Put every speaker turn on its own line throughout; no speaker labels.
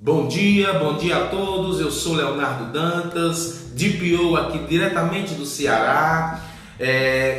Bom dia a todos. Eu sou Leonardo Dantas, DPO aqui diretamente do Ceará,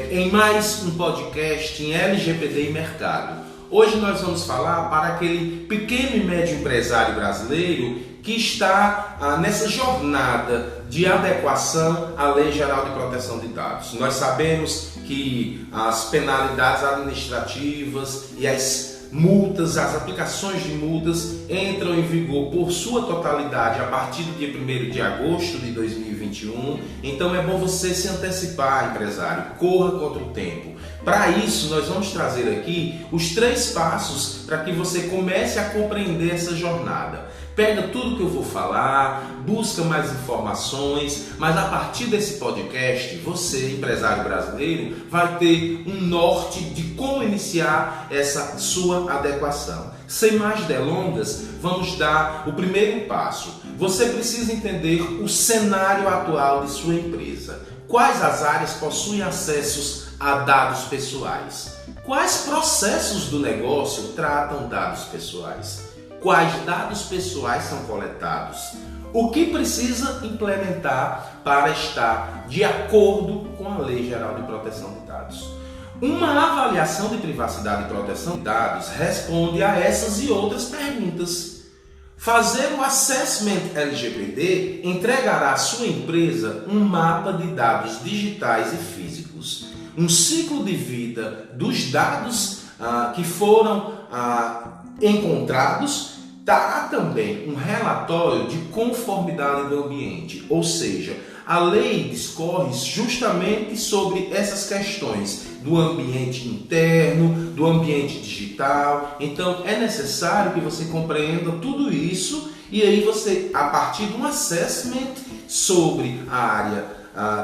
em mais um podcast em LGPD e Mercado. Hoje nós vamos falar para aquele pequeno e médio empresário brasileiro que está nessa jornada de adequação à Lei Geral de Proteção de Dados. Nós sabemos que as penalidades administrativas e as multas, as aplicações de multas entram em vigor por sua totalidade a partir do dia 1º de agosto de 2021. Então é bom você se antecipar, empresário, corra contra o tempo. Para isso, nós vamos trazer aqui os 3 passos para que você comece a compreender essa jornada. Pega tudo que eu vou falar, busca mais informações, mas a partir desse podcast, você, empresário brasileiro, vai ter um norte de como iniciar essa sua adequação. Sem mais delongas, vamos dar o primeiro passo. Você precisa entender o cenário atual de sua empresa. Quais as áreas possuem acessos a dados pessoais? Quais processos do negócio tratam dados pessoais? Quais dados pessoais são coletados? O que precisa implementar para estar de acordo com a Lei Geral de Proteção de Dados? Uma avaliação de privacidade e proteção de dados responde a essas e outras perguntas. Fazer o Assessment LGPD entregará à sua empresa um mapa de dados digitais e físicos, um ciclo de vida dos dados que foram encontrados. Dará também um relatório de conformidade do ambiente, ou seja, a lei discorre justamente sobre essas questões do ambiente interno, do ambiente digital. Então é necessário que você compreenda tudo isso e aí você, a partir de um assessment sobre a área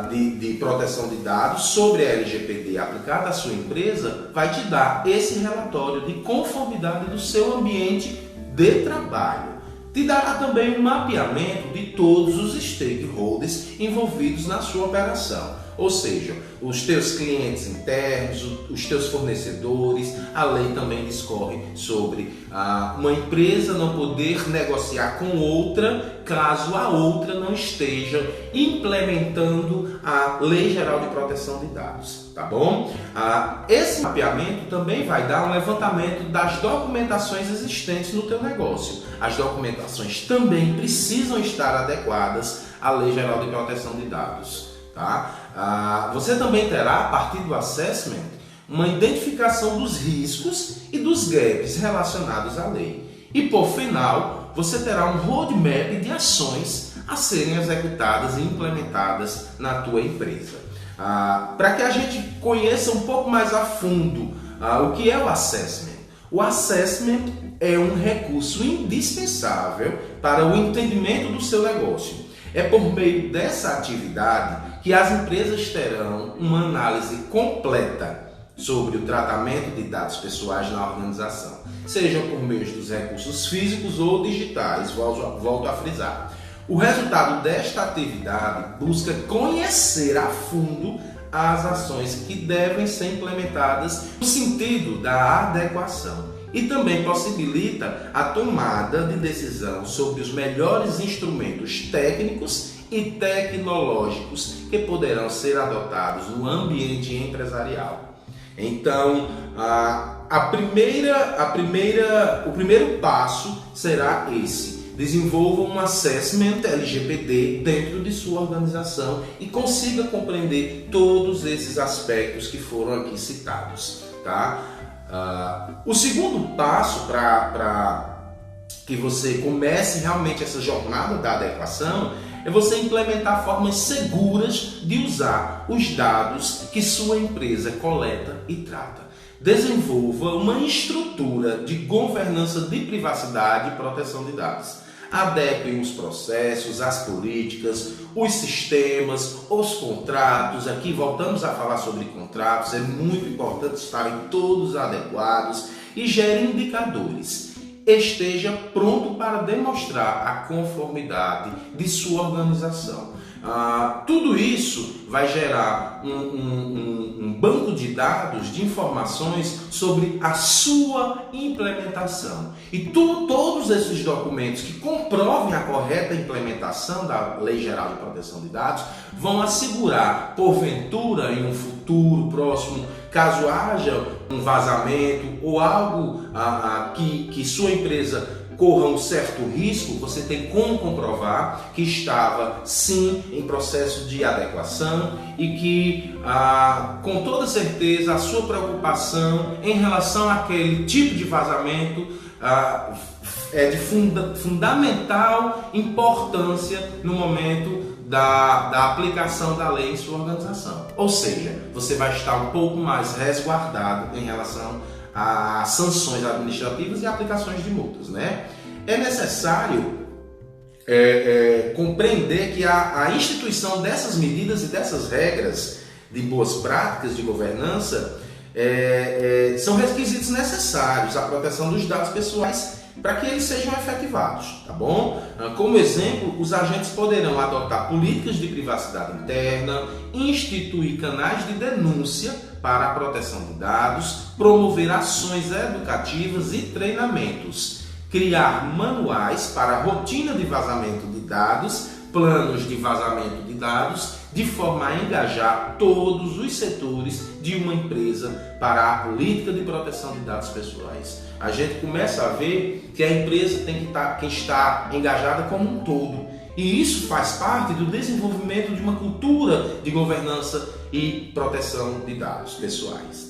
de proteção de dados, sobre a LGPD aplicada à sua empresa, vai te dar esse relatório de conformidade do seu ambiente de trabalho. Te dará também um mapeamento de todos os stakeholders envolvidos na sua operação, ou seja, os teus clientes internos, os teus fornecedores. A lei também discorre sobre uma empresa não poder negociar com outra caso a outra não esteja implementando a Lei Geral de Proteção de Dados, tá bom? Esse mapeamento também vai dar um levantamento das documentações existentes no teu negócio. As documentações também precisam estar adequadas à Lei Geral de Proteção de Dados, tá? Você também terá, a partir do assessment, uma identificação dos riscos e dos gaps relacionados à lei. E por final, você terá um roadmap de ações a serem executadas e implementadas na tua empresa. Para que a gente conheça um pouco mais a fundo o que é o assessment. O assessment é um recurso indispensável para o entendimento do seu negócio. É por meio dessa atividade que as empresas terão uma análise completa sobre o tratamento de dados pessoais na organização, seja por meio dos recursos físicos ou digitais, volto a frisar. O resultado desta atividade busca conhecer a fundo as ações que devem ser implementadas no sentido da adequação e também possibilita a tomada de decisão sobre os melhores instrumentos técnicos e tecnológicos que poderão ser adotados no ambiente empresarial. Então, o primeiro passo será esse. Desenvolva um assessment LGPD dentro de sua organização e consiga compreender todos esses aspectos que foram aqui citados, tá? O segundo passo para que você comece realmente essa jornada da adequação é você implementar formas seguras de usar os dados que sua empresa coleta e trata. Desenvolva uma estrutura de governança de privacidade e proteção de dados. Adequem os processos, as políticas, os sistemas, os contratos. Aqui voltamos a falar sobre contratos. É muito importante estarem todos adequados e gere indicadores. Esteja pronto para demonstrar a conformidade de sua organização. Tudo isso vai gerar um banco de dados, de informações sobre a sua implementação. E todos esses documentos que comprovem a correta implementação da Lei Geral de Proteção de Dados vão assegurar, porventura, em um futuro próximo, caso haja um vazamento ou algo que sua empresa corra um certo risco, você tem como comprovar que estava sim em processo de adequação e que com toda certeza a sua preocupação em relação àquele tipo de vazamento é de fundamental importância no momento da aplicação da lei em sua organização. Ou seja, você vai estar um pouco mais resguardado em relação a sanções administrativas e aplicações de multas, né? É necessário compreender que a instituição dessas medidas e dessas regras de boas práticas de governança são requisitos necessários à proteção dos dados pessoais para que eles sejam efetivados, tá bom? Como exemplo, os agentes poderão adotar políticas de privacidade interna, instituir canais de denúncia para a proteção de dados, promover ações educativas e treinamentos, criar manuais para a rotina de vazamento de dados, planos de vazamento de dados, de forma a engajar todos os setores de uma empresa para a política de proteção de dados pessoais. A gente começa a ver que a empresa tem que estar engajada como um todo. E isso faz parte do desenvolvimento de uma cultura de governança e proteção de dados pessoais.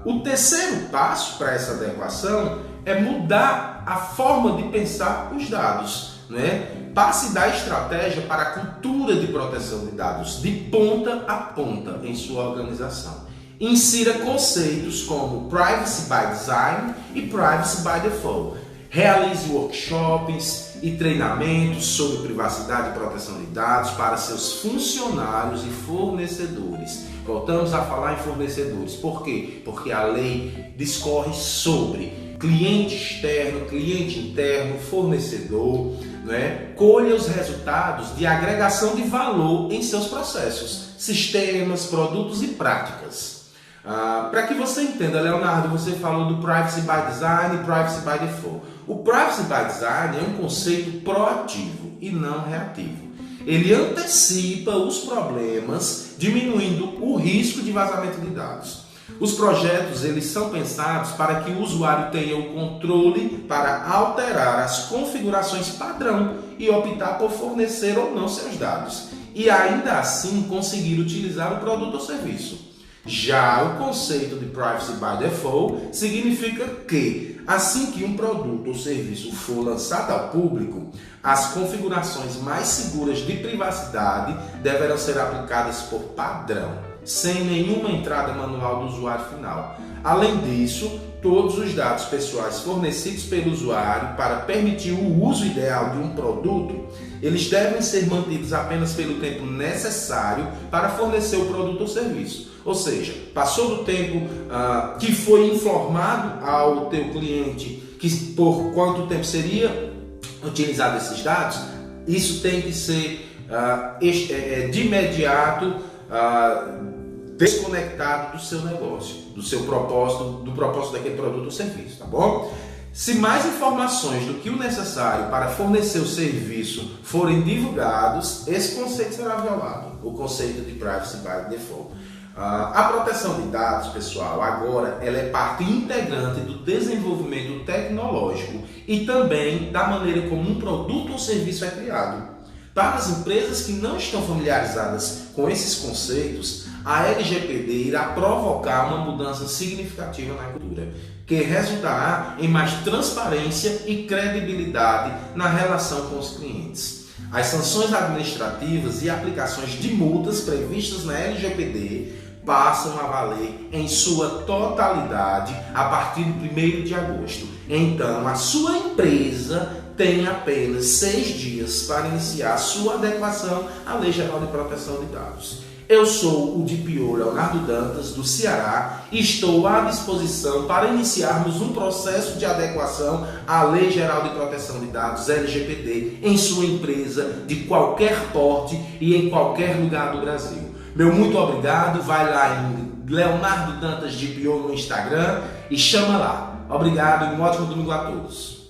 O terceiro passo para essa adequação é mudar a forma de pensar os dados, né? Passe da estratégia para a cultura de proteção de dados de ponta a ponta em sua organização. Insira conceitos como Privacy by Design e Privacy by Default. Realize workshops e treinamentos sobre privacidade e proteção de dados para seus funcionários e fornecedores. Voltamos a falar em fornecedores. Por quê? Porque a lei discorre sobre cliente externo, cliente interno, fornecedor, né? Colha os resultados de agregação de valor em seus processos, sistemas, produtos e práticas. Para que você entenda, Leonardo, você falou do Privacy by Design e Privacy by Default. O Privacy by Design é um conceito proativo e não reativo. Ele antecipa os problemas, diminuindo o risco de vazamento de dados. Os projetos eles são pensados para que o usuário tenha o controle para alterar as configurações padrão e optar por fornecer ou não seus dados, e ainda assim conseguir utilizar o produto ou serviço. Já o conceito de Privacy by Default significa que, assim que um produto ou serviço for lançado ao público, as configurações mais seguras de privacidade deverão ser aplicadas por padrão, sem nenhuma entrada manual do usuário final. Além disso, todos os dados pessoais fornecidos pelo usuário para permitir o uso ideal de um produto, eles devem ser mantidos apenas pelo tempo necessário para fornecer o produto ou serviço. Ou seja, passou do tempo que foi informado ao teu cliente que por quanto tempo seria utilizado esses dados, isso tem que ser de imediato desconectado do seu negócio, do seu propósito, do propósito daquele produto ou serviço, tá bom? Se mais informações do que o necessário para fornecer o serviço forem divulgados, esse conceito será violado, o conceito de Privacy by Default. A proteção de dados, pessoal, agora ela é parte integrante do desenvolvimento tecnológico e também da maneira como um produto ou serviço é criado. Para as empresas que não estão familiarizadas com esses conceitos, a LGPD irá provocar uma mudança significativa na cultura, que resultará em mais transparência e credibilidade na relação com os clientes. As sanções administrativas e aplicações de multas previstas na LGPD passam a valer em sua totalidade a partir do 1º de agosto. Então, a sua empresa tem apenas 6 dias para iniciar sua adequação à Lei Geral de Proteção de Dados. Eu sou o DPO Leonardo Dantas, do Ceará, e estou à disposição para iniciarmos um processo de adequação à Lei Geral de Proteção de Dados, LGPD, em sua empresa, de qualquer porte e em qualquer lugar do Brasil. Meu muito obrigado, vai lá em Leonardo Dantas DPO no Instagram e chama lá. Obrigado e um ótimo domingo a todos.